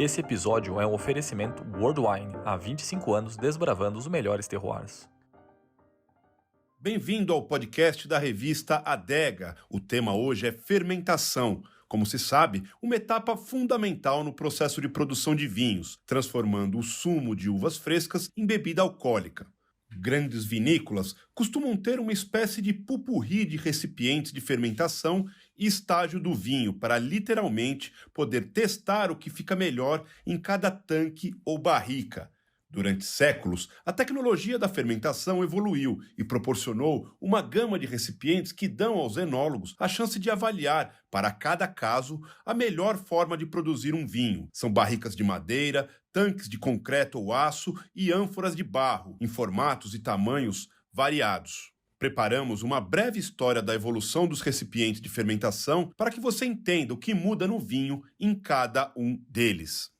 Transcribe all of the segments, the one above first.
Esse episódio é um oferecimento World Wine, há 25 anos desbravando os melhores terroirs. Bem-vindo ao podcast da revista Adega. O tema hoje é fermentação. Como se sabe, uma etapa fundamental no processo de produção de vinhos, transformando o sumo de uvas frescas em bebida alcoólica. Grandes vinícolas costumam ter uma espécie de pupurri de recipientes de fermentação e estágio do vinho para literalmente poder testar o que fica melhor em cada tanque ou barrica. Durante séculos, a tecnologia da fermentação evoluiu e proporcionou uma gama de recipientes que dão aos enólogos a chance de avaliar, para cada caso, a melhor forma de produzir um vinho. São barricas de madeira, tanques de concreto ou aço e ânforas de barro, em formatos e tamanhos variados. Preparamos uma breve história da evolução dos recipientes de fermentação para que você entenda o que muda no vinho em cada um deles.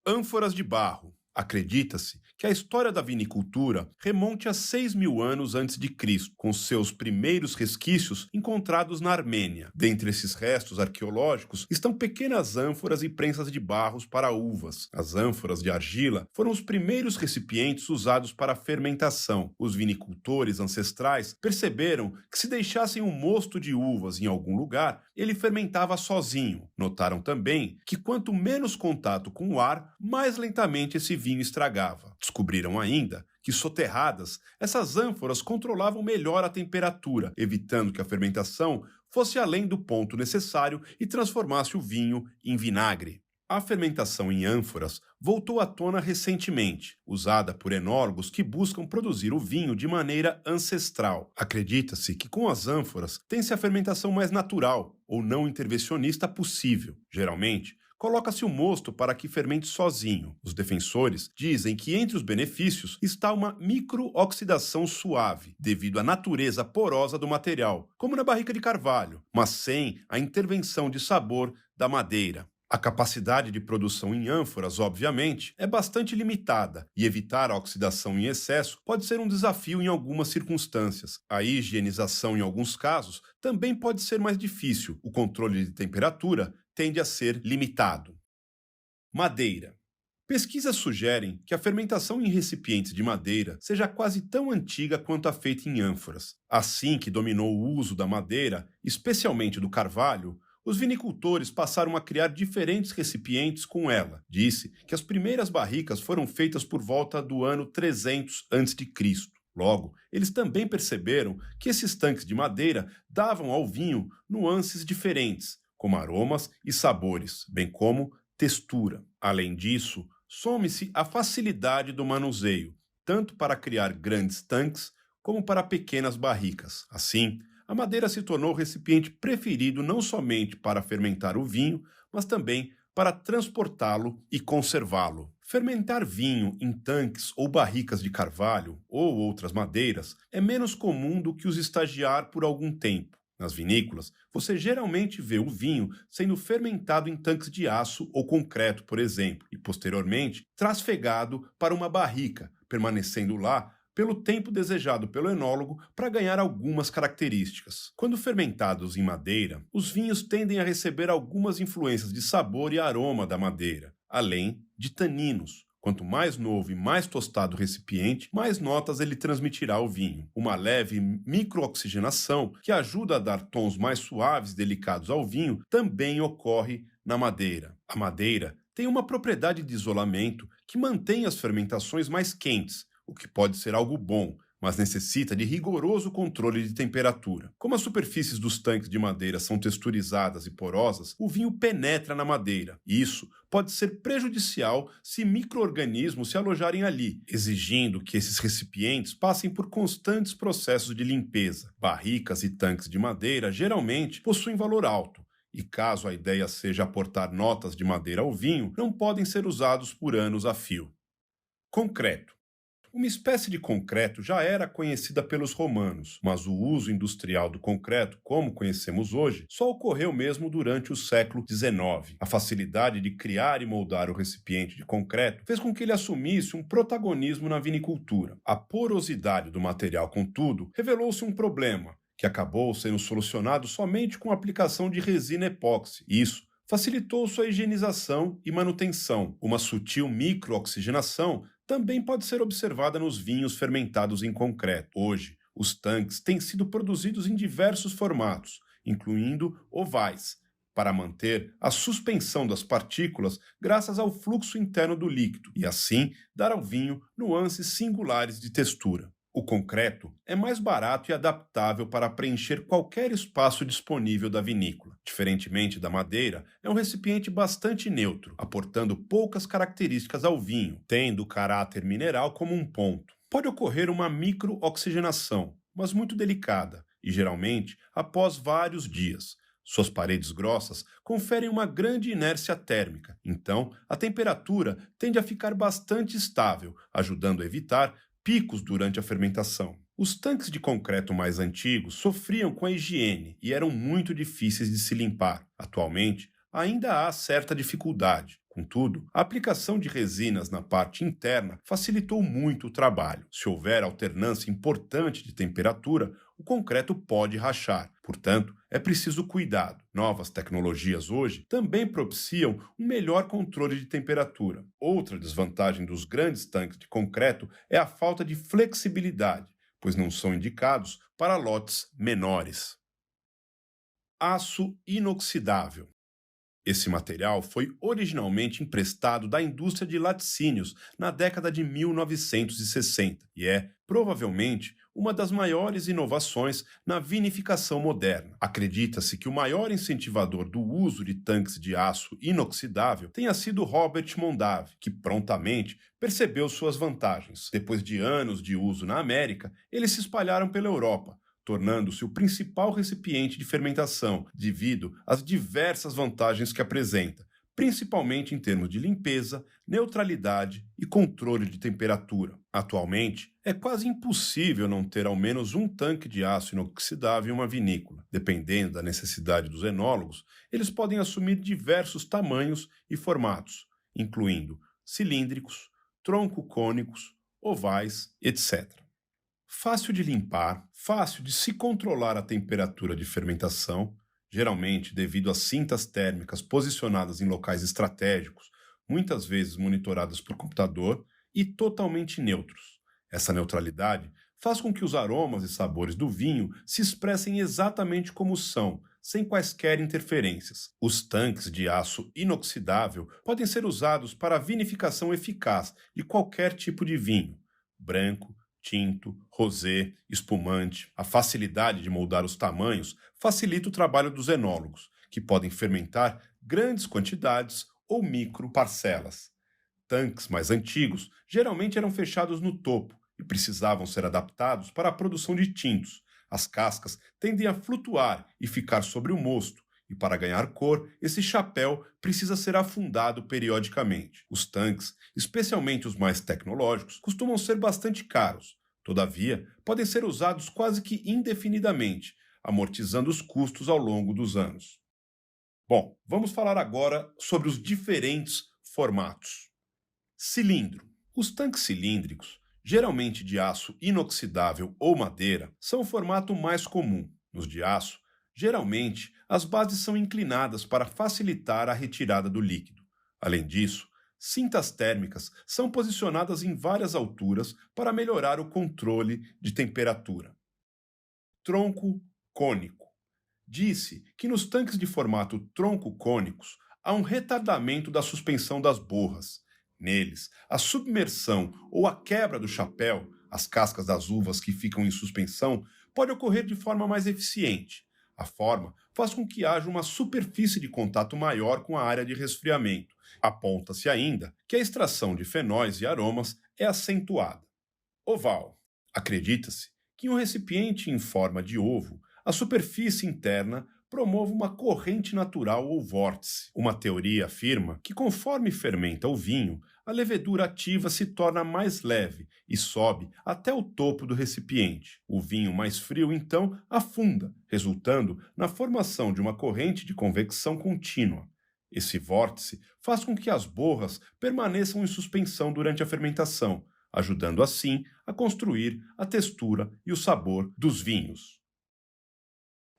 Ânforas de barro. Acredita-se que a história da vinicultura remonte a 6.000 anos antes de Cristo, com seus primeiros resquícios encontrados na Armênia. Dentre esses restos arqueológicos estão pequenas ânforas e prensas de barros para uvas. As ânforas de argila foram os primeiros recipientes usados para a fermentação. Os vinicultores ancestrais perceberam que se deixassem um mosto de uvas em algum lugar, ele fermentava sozinho. Notaram também que quanto menos contato com o ar, mais lentamente esse vinho estragava. Descobriram ainda que, soterradas, essas ânforas controlavam melhor a temperatura, evitando que a fermentação fosse além do ponto necessário e transformasse o vinho em vinagre. A fermentação em ânforas voltou à tona recentemente, usada por enólogos que buscam produzir o vinho de maneira ancestral. Acredita-se que com as ânforas tem-se a fermentação mais natural ou não intervencionista possível. Geralmente, coloca-se o mosto para que fermente sozinho. Os defensores dizem que entre os benefícios está uma microoxidação suave, devido à natureza porosa do material, como na barrica de carvalho, mas sem a intervenção de sabor da madeira. A capacidade de produção em ânforas, obviamente, é bastante limitada e evitar a oxidação em excesso pode ser um desafio em algumas circunstâncias. A higienização, em alguns casos, também pode ser mais difícil. O controle de temperatura tende a ser limitado. Madeira. Pesquisas sugerem que a fermentação em recipientes de madeira seja quase tão antiga quanto a feita em ânforas. Assim que dominou o uso da madeira, especialmente do carvalho, os vinicultores passaram a criar diferentes recipientes com ela. Disse que as primeiras barricas foram feitas por volta do ano 300 a.C. Logo, eles também perceberam que esses tanques de madeira davam ao vinho nuances diferentes, como aromas e sabores, bem como textura. Além disso, some-se a facilidade do manuseio, tanto para criar grandes tanques como para pequenas barricas. Assim, a madeira se tornou o recipiente preferido não somente para fermentar o vinho, mas também para transportá-lo e conservá-lo. Fermentar vinho em tanques ou barricas de carvalho ou outras madeiras é menos comum do que os estagiar por algum tempo. Nas vinícolas, você geralmente vê o vinho sendo fermentado em tanques de aço ou concreto, por exemplo, e posteriormente trasfegado para uma barrica, permanecendo lá pelo tempo desejado pelo enólogo para ganhar algumas características. Quando fermentados em madeira, os vinhos tendem a receber algumas influências de sabor e aroma da madeira, além de taninos. Quanto mais novo e mais tostado o recipiente, mais notas ele transmitirá ao vinho. Uma leve microoxigenação, que ajuda a dar tons mais suaves e delicados ao vinho, também ocorre na madeira. A madeira tem uma propriedade de isolamento que mantém as fermentações mais quentes, o que pode ser algo bom, mas necessita de rigoroso controle de temperatura. Como as superfícies dos tanques de madeira são texturizadas e porosas, o vinho penetra na madeira. Isso pode ser prejudicial se micro-organismos se alojarem ali, exigindo que esses recipientes passem por constantes processos de limpeza. Barricas e tanques de madeira geralmente possuem valor alto, e caso a ideia seja aportar notas de madeira ao vinho, não podem ser usados por anos a fio. Concreto. Uma espécie de concreto já era conhecida pelos romanos, mas o uso industrial do concreto, como conhecemos hoje, só ocorreu mesmo durante o século XIX. A facilidade de criar e moldar o recipiente de concreto fez com que ele assumisse um protagonismo na vinicultura. A porosidade do material, contudo, revelou-se um problema, que acabou sendo solucionado somente com a aplicação de resina epóxi. Isso facilitou sua higienização e manutenção. Uma sutil microoxigenação também pode ser observada nos vinhos fermentados em concreto. Hoje, os tanques têm sido produzidos em diversos formatos, incluindo ovais, para manter a suspensão das partículas graças ao fluxo interno do líquido e, assim, dar ao vinho nuances singulares de textura. O concreto é mais barato e adaptável para preencher qualquer espaço disponível da vinícola. Diferentemente da madeira, é um recipiente bastante neutro, aportando poucas características ao vinho, tendo o caráter mineral como um ponto. Pode ocorrer uma microoxigenação, mas muito delicada, e geralmente após vários dias. Suas paredes grossas conferem uma grande inércia térmica, então a temperatura tende a ficar bastante estável, ajudando a evitar picos durante a fermentação. Os tanques de concreto mais antigos sofriam com a higiene e eram muito difíceis de se limpar. Atualmente, ainda há certa dificuldade. Contudo, a aplicação de resinas na parte interna facilitou muito o trabalho. Se houver alternância importante de temperatura, o concreto pode rachar. Portanto, é preciso cuidado. Novas tecnologias hoje também propiciam um melhor controle de temperatura. Outra desvantagem dos grandes tanques de concreto é a falta de flexibilidade, pois não são indicados para lotes menores. Aço inoxidável. Esse material foi originalmente emprestado da indústria de laticínios na década de 1960 e é, provavelmente, uma das maiores inovações na vinificação moderna. Acredita-se que o maior incentivador do uso de tanques de aço inoxidável tenha sido Robert Mondavi, que prontamente percebeu suas vantagens. Depois de anos de uso na América, eles se espalharam pela Europa, tornando-se o principal recipiente de fermentação, devido às diversas vantagens que apresenta, principalmente em termos de limpeza, neutralidade e controle de temperatura. Atualmente, é quase impossível não ter ao menos um tanque de aço inoxidável em uma vinícola. Dependendo da necessidade dos enólogos, eles podem assumir diversos tamanhos e formatos, incluindo cilíndricos, tronco-cônicos, ovais, etc. Fácil de limpar, fácil de se controlar a temperatura de fermentação, geralmente devido às cintas térmicas posicionadas em locais estratégicos, muitas vezes monitoradas por computador, e totalmente neutros. Essa neutralidade faz com que os aromas e sabores do vinho se expressem exatamente como são, sem quaisquer interferências. Os tanques de aço inoxidável podem ser usados para a vinificação eficaz de qualquer tipo de vinho, branco, tinto, rosé, espumante. A facilidade de moldar os tamanhos facilita o trabalho dos enólogos, que podem fermentar grandes quantidades ou micro parcelas. Tanques mais antigos geralmente eram fechados no topo e precisavam ser adaptados para a produção de tintos. As cascas tendem a flutuar e ficar sobre o mosto, e para ganhar cor, esse chapéu precisa ser afundado periodicamente. Os tanques, especialmente os mais tecnológicos, costumam ser bastante caros. Todavia, podem ser usados quase que indefinidamente, amortizando os custos ao longo dos anos. Bom, vamos falar agora sobre os diferentes formatos. Cilindro. Os tanques cilíndricos, geralmente de aço inoxidável ou madeira, são o formato mais comum. Nos de aço, geralmente, as bases são inclinadas para facilitar a retirada do líquido. Além disso, cintas térmicas são posicionadas em várias alturas para melhorar o controle de temperatura. Tronco cônico. Disse que nos tanques de formato tronco-cônicos há um retardamento da suspensão das borras. Neles, a submersão ou a quebra do chapéu, as cascas das uvas que ficam em suspensão, pode ocorrer de forma mais eficiente. A forma faz com que haja uma superfície de contato maior com a área de resfriamento. Aponta-se ainda que a extração de fenóis e aromas é acentuada. Oval. Acredita-se que em um recipiente em forma de ovo, a superfície interna promove uma corrente natural ou vórtice. Uma teoria afirma que conforme fermenta o vinho, a levedura ativa se torna mais leve e sobe até o topo do recipiente. O vinho mais frio, então, afunda, resultando na formação de uma corrente de convecção contínua. Esse vórtice faz com que as borras permaneçam em suspensão durante a fermentação, ajudando assim a construir a textura e o sabor dos vinhos.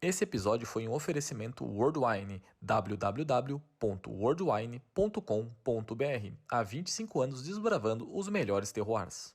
Esse episódio foi um oferecimento Worldwine, www.worldwine.com.br. Há 25 anos desbravando os melhores terroirs.